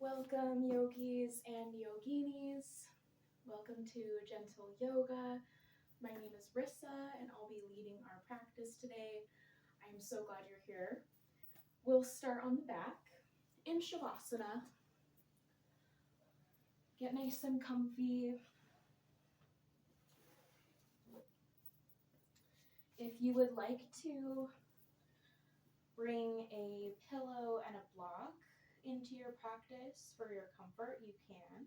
Welcome, yogis and yoginis. Welcome to Gentle Yoga. My name is Rissa, and I'll be leading our practice today. I'm so glad you're here. We'll start on the back in Shavasana. Get nice and comfy. If you would like to bring a pillow and a block into your practice for your comfort, you can.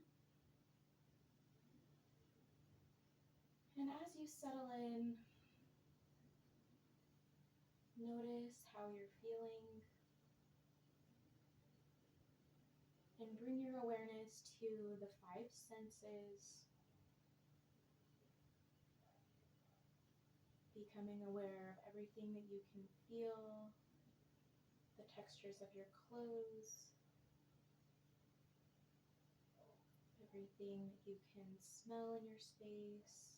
And as you settle in, notice how you're feeling and bring your awareness to the five senses, becoming aware of everything that you can feel, the textures of your clothes, everything that you can smell in your space.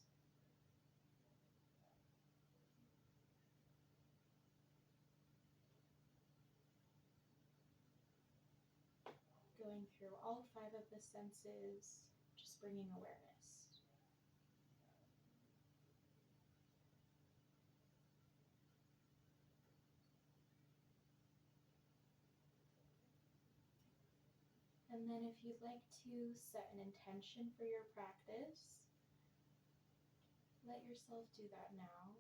Going through all five of the senses, just bringing awareness. And then if you'd like to set an intention for your practice, let yourself do that now.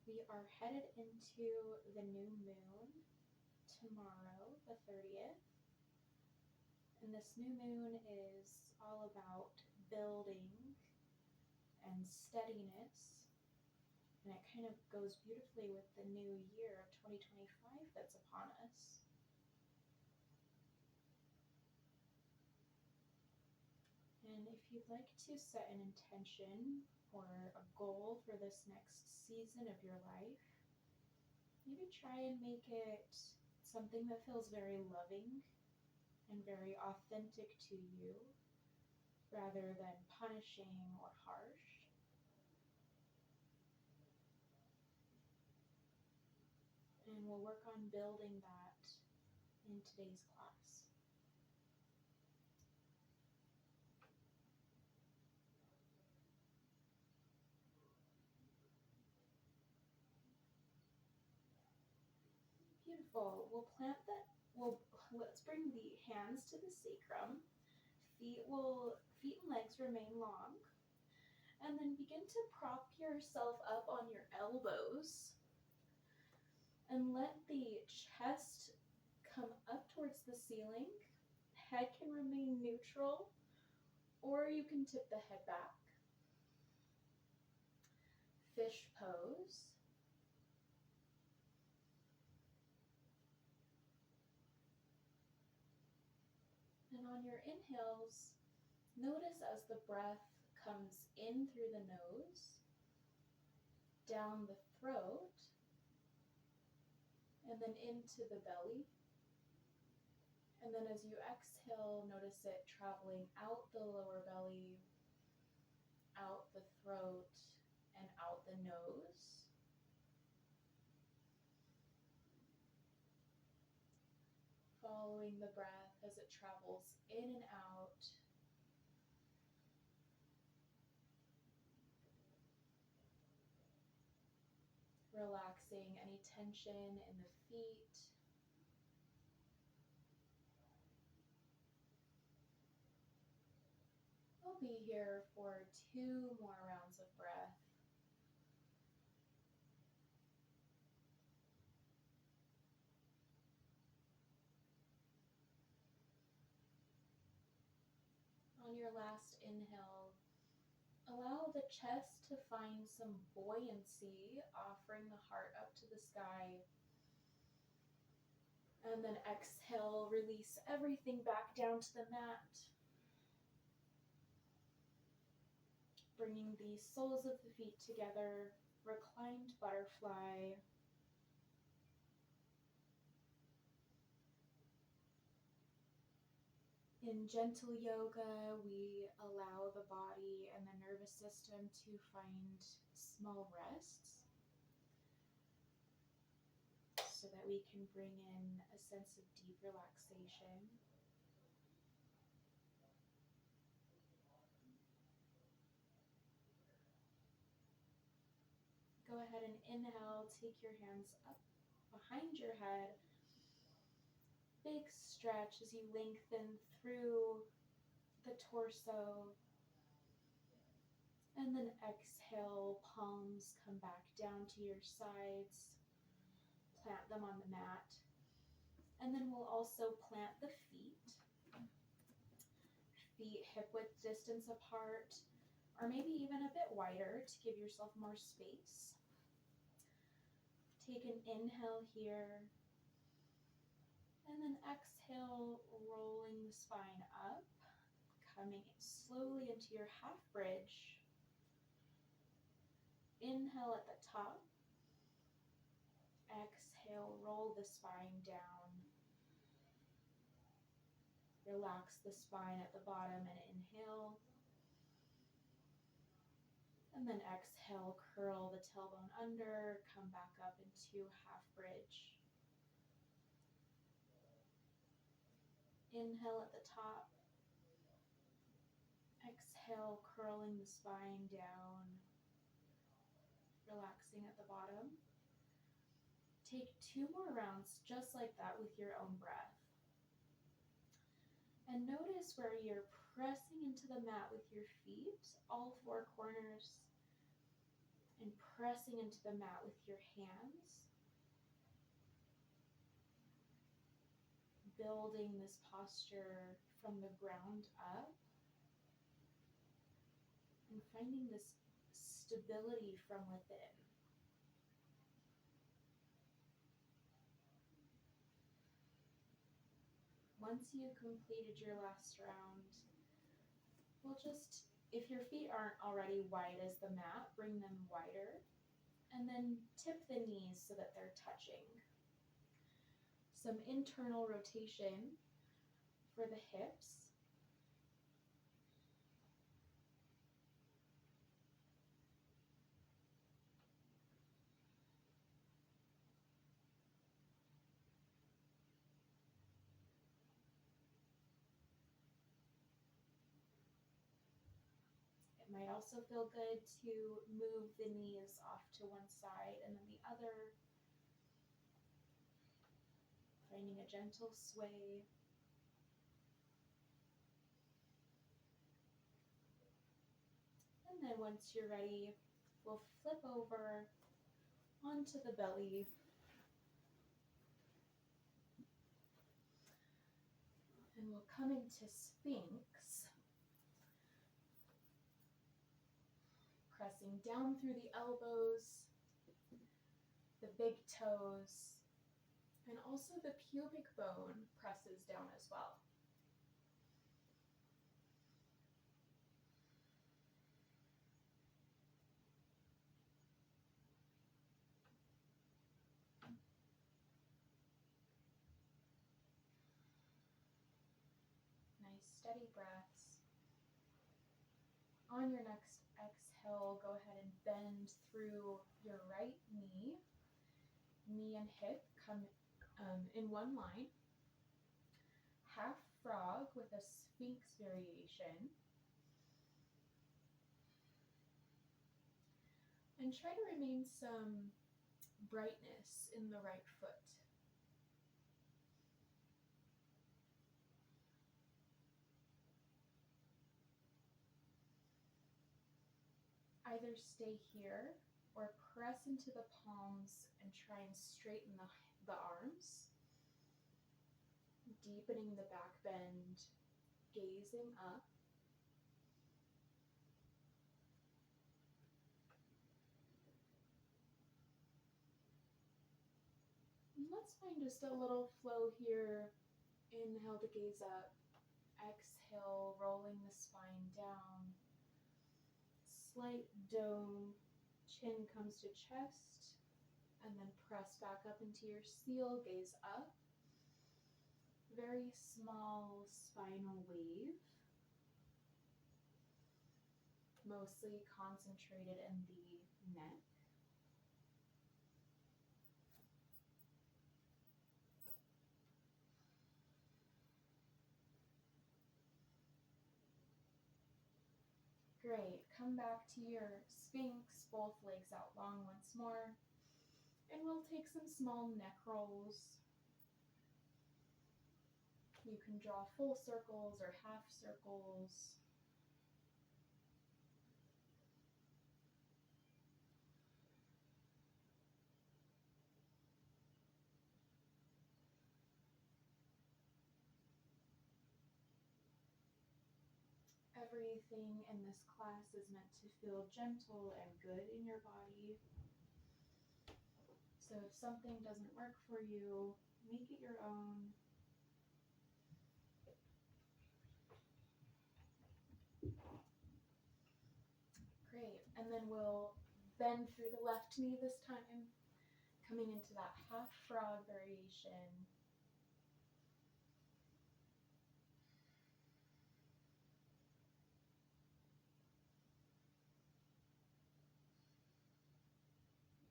We are headed into the new moon tomorrow, the 30th. And this new moon is all about building and steadiness. And it kind of goes beautifully with the new year of 2025 that's upon us. And if you'd like to set an intention or a goal for this next season of your life, maybe try and make it something that feels very loving and very authentic to you, rather than punishing or harsh. And we'll work on building that in today's class. Beautiful. We'll plant that. Let's bring the hands to the sacrum. Feet and legs remain long. And then begin to prop yourself up on your elbows. And let the chest come up towards the ceiling. Head can remain neutral, or you can tip the head back. Fish pose. And on your inhales, notice as the breath comes in through the nose, down the throat, and then into the belly. And then as you exhale, notice it traveling out the lower belly, out the throat, and out the nose. Following the breath as it travels in and out. Relaxing any tension in the feet. We'll be here for 2 more rounds of breath. On your last inhale, allow the chest to find some buoyancy, offering the heart up to the sky. And then exhale, release everything back down to the mat. Bringing the soles of the feet together, reclined butterfly. In gentle yoga, we allow the body and the nervous system to find small rests so that we can bring in a sense of deep relaxation. an inhale, take your hands up behind your head. Big stretch as you lengthen through the torso. And then exhale, palms come back down to your sides. Plant them on the mat. And then we'll also plant the feet. Feet hip-width distance apart, or maybe even a bit wider to give yourself more space. Take an inhale here. And then exhale, rolling the spine up, coming slowly into your half bridge. Inhale at the top. Exhale, roll the spine down. Relax the spine at the bottom and inhale. And then exhale, curl the tailbone under, come back up into half bridge. Inhale at the top. Exhale, curling the spine down. Relaxing at the bottom. Take 2 more rounds just like that with your own breath. And notice where you're pressing into the mat with your feet, all 4 corners, and pressing into the mat with your hands. Building this posture from the ground up and finding this stability from within. Once you've completed your last round, we'll just, if your feet aren't already wide as the mat, bring them wider, and then tip the knees so that they're touching. Some internal rotation for the hips. It might also feel good to move the knees off to one side and then the other, finding a gentle sway. And then once you're ready, we'll flip over onto the belly. And we'll come into Sphinx. Pressing down through the elbows, the big toes, and also the pubic bone presses down as well. Nice steady breaths. On your next exhale, go ahead and bend through your right knee. Knee and hip come in one line. Half frog with a Sphinx variation. And try to remain some brightness in the right foot. Either stay here or press into the palms and try and straighten the arms. Deepening the back bend, gazing up. And let's find just a little flow here. Inhale to gaze up. Exhale, rolling the spine down. Slight dome, chin comes to chest, and then press back up into your seal, gaze up. Very small spinal wave, mostly concentrated in the neck. Great. come back to your Sphinx, both legs out long once more. And we'll take some small neck rolls. You can draw full circles or half circles. Everything in this class is meant to feel gentle and good in your body. So if something doesn't work for you, make it your own. Great, and then we'll bend through the left knee this time, coming into that half frog variation.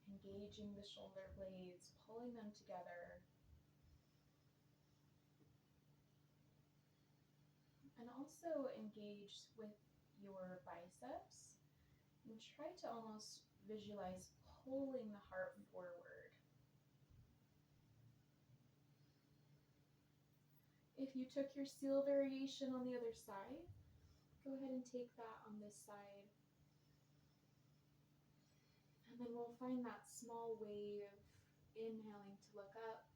Engaging the shoulder blades, pulling them together. And also engage with your biceps and try to almost visualize pulling the heart forward. If you took your seal variation on the other side, go ahead and take that on this side. And then we'll find that small wave, inhaling to look up.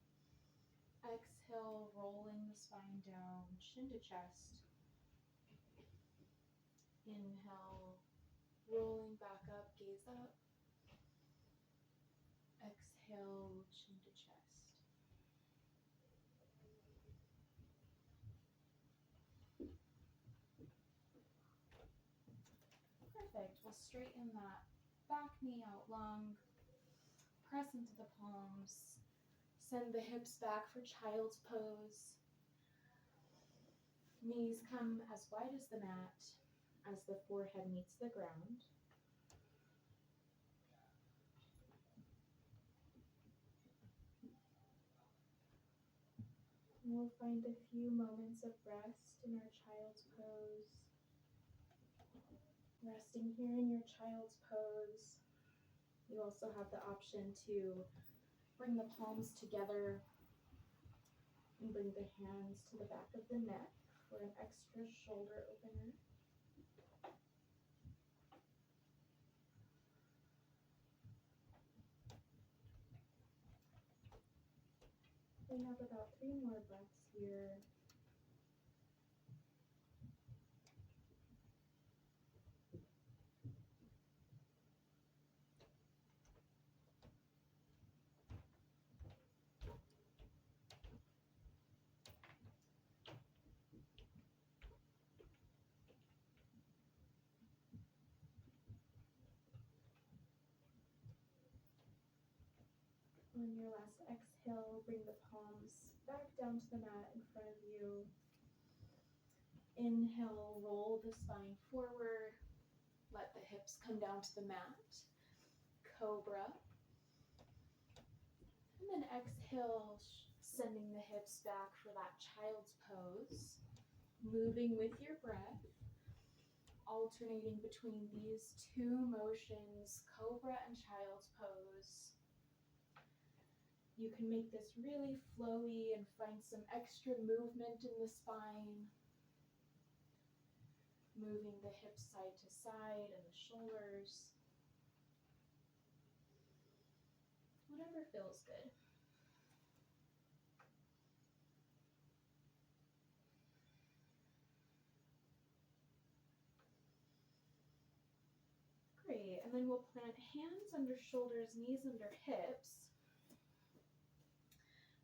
Exhale, rolling the spine down, chin to chest. Inhale, rolling back up, gaze up. Exhale, chin to chest. Perfect. We'll straighten that back knee out long. Press into the palms. Send the hips back for child's pose. Knees come as wide as the mat as the forehead meets the ground. We'll find a few moments of rest in our child's pose. Resting here in your child's pose. You also have the option to bring the palms together and bring the hands to the back of the neck for an extra shoulder opener. We have about 3 more breaths here. On your last exhale, bring the palms back down to the mat in front of you. Inhale, roll the spine forward. Let the hips come down to the mat. Cobra. And then exhale, sending the hips back for that child's pose. Moving with your breath. Alternating between these two motions, cobra and child's pose. You can make this really flowy and find some extra movement in the spine. Moving the hips side to side and the shoulders. Whatever feels good. Great, and then we'll plant hands under shoulders, knees under hips.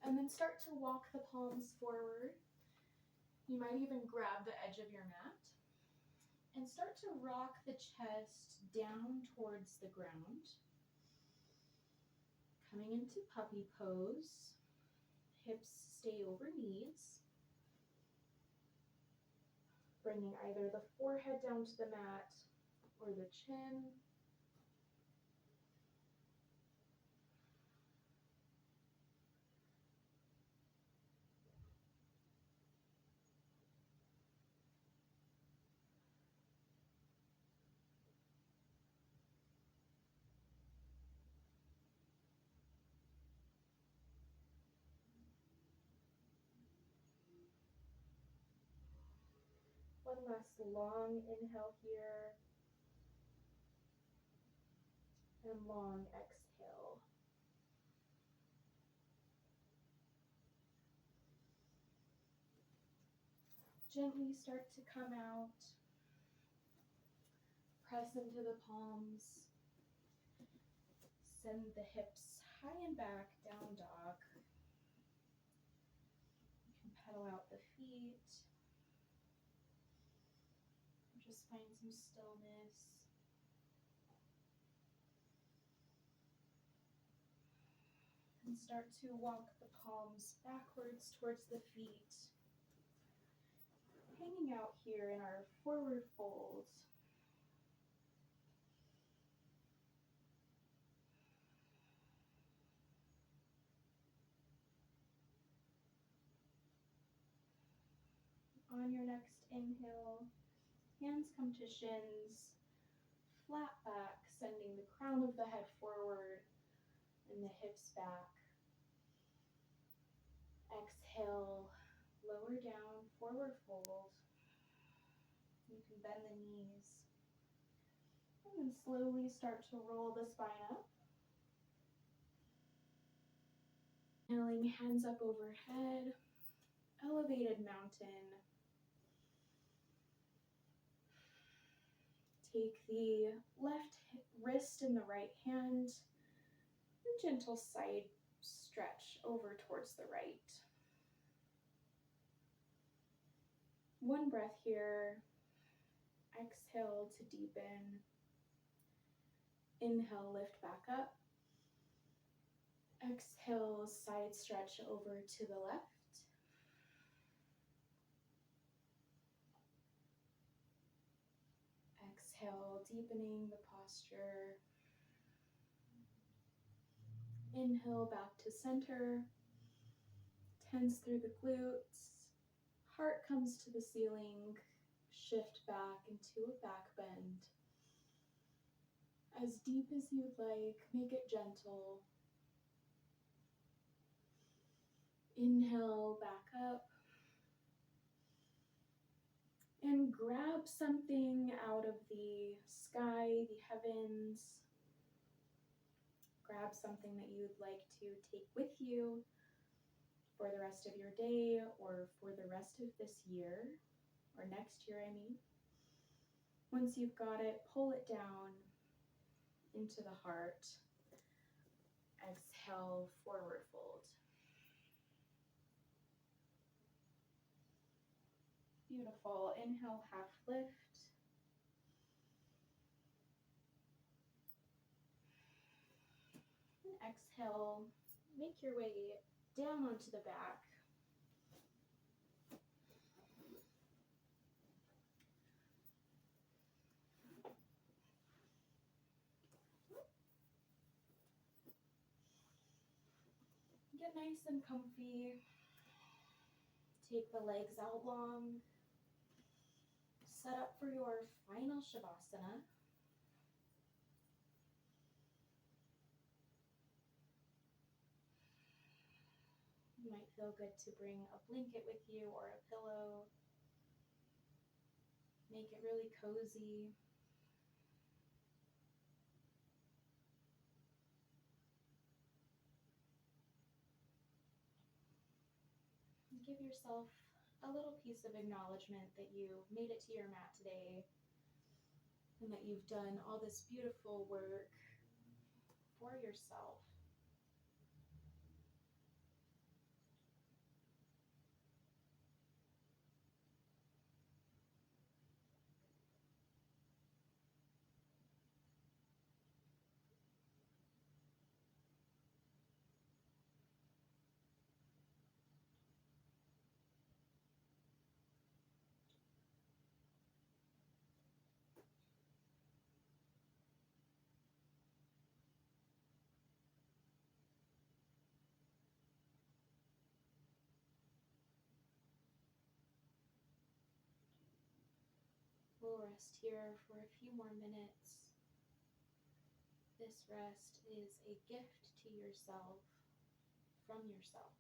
And then start to walk the palms forward. You might even grab the edge of your mat. And start to rock the chest down towards the ground. Coming into puppy pose. Hips stay over knees. Bringing either the forehead down to the mat or the chin. One last long inhale here. And long exhale. Gently start to come out. Press into the palms. Send the hips high and back, down dog. You can pedal out the feet. Just find some stillness. And start to walk the palms backwards towards the feet. Hanging out here in our forward fold. On your next inhale, hands come to shins, flat back, sending the crown of the head forward and the hips back. Exhale, lower down, forward fold. You can bend the knees. And then slowly start to roll the spine up. Inhaling, hands up overhead, elevated mountain. Take the left wrist in the right hand, and gentle side stretch over towards the right. One breath here. Exhale to deepen. Inhale, lift back up. Exhale, side stretch over to the left. Exhale, deepening the posture. Inhale, back to center. Tense through the glutes. Heart comes to the ceiling. Shift back into a back bend. As deep as you'd like, make it gentle. Inhale, back up. And grab something out of the sky, the heavens. Grab something that you'd like to take with you for the rest of your day or for the rest of this year, or next year, I mean. Once you've got it, pull it down into the heart. Exhale, forward fold. Beautiful. Inhale, half lift. And exhale, make your way down onto the back. Get nice and comfy. Take the legs out long. Set up for your final savasana. You might feel good to bring a blanket with you or a pillow. Make it really cozy. Give yourself a little piece of acknowledgement that you made it to your mat today and that you've done all this beautiful work for yourself. We'll rest here for a few more minutes. This rest is a gift to yourself from yourself.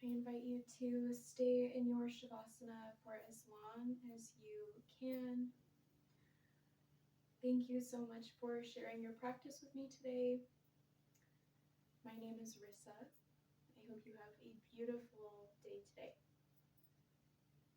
I invite you to stay in your Shavasana for as long as you can. Thank you so much for sharing your practice with me today. My name is Rissa. I hope you have a beautiful day today.